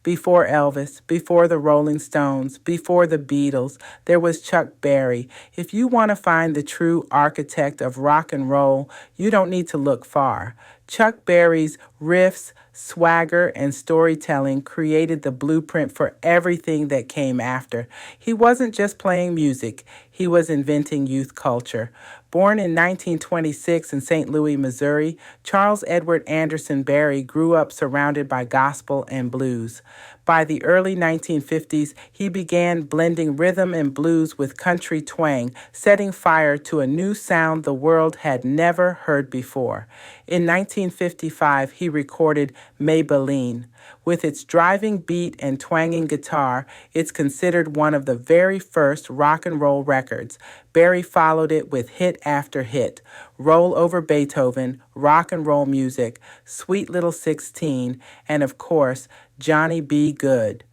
Before Elvis, before the Rolling Stones, before the Beatles, there was Chuck Berry. If you want to find the true architect of rock and roll, you don't need to look far. Chuck Berry's riffs, swagger, and storytelling created the blueprint for everything that came after. He wasn't just playing music, he was inventing youth culture. Born in 1926 in St. Louis, Missouri, Charles Edward Anderson Berry grew up surrounded by gospel and blues. By the early 1950s, he began blending rhythm and blues with country twang, setting fire to a new sound the world had never heard before. In 1955, he recorded Maybellene. With its driving beat and twanging guitar, it's considered one of the very first rock and roll records. Berry followed it with hit after hit: Roll Over Beethoven, Rock and Roll Music, Sweet Little 16, and of course, Johnny B. Goode.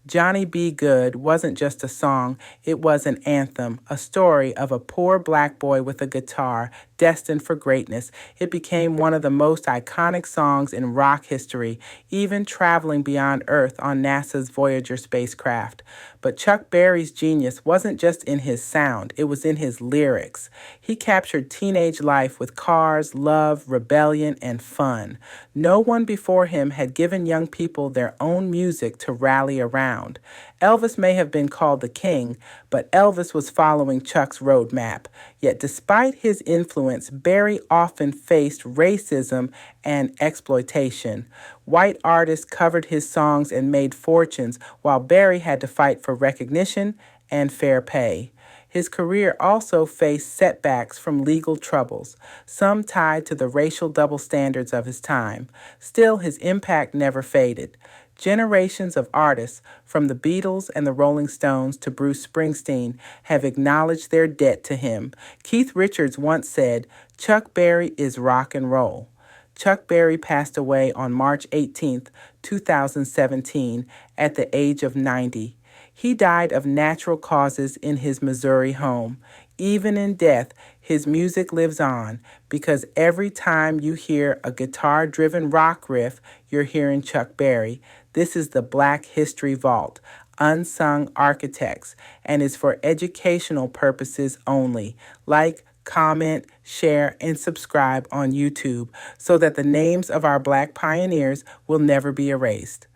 Johnny B. Goode wasn't just a song, it was an anthem, a story of a poor black boy with a guitar destined for greatness. It became one of the most iconic songs in rock history, even traveling beyond Earth on NASA's Voyager spacecraft. But Chuck Berry's genius wasn't just in his sound, it was in his lyrics. He captured teenage life with cars, love, rebellion, and fun. No one before him had given young people their own music to rally around. Elvis may have been called the king, but Elvis was following Chuck's roadmap. Yet despite his influence, Berry often faced racism and exploitation. White artists covered his songs and made fortunes, while Berry had to fight for recognition and fair pay. His career also faced setbacks from legal troubles, some tied to the racial double standards of his time. Still, his impact never faded. Generations of artists, from the Beatles and the Rolling Stones to Bruce Springsteen, have acknowledged their debt to him. Keith Richards once said, "Chuck Berry is rock and roll." Chuck Berry passed away on March 18, 2017, at the age of 90. He died of natural causes in his Missouri home. Even in death, his music lives on, because every time you hear a guitar-driven rock riff, you're hearing Chuck Berry. This is the Black History Vault, Unsung Architects, and is for educational purposes only. Like, comment, share, and subscribe on YouTube so that the names of our Black pioneers will never be erased.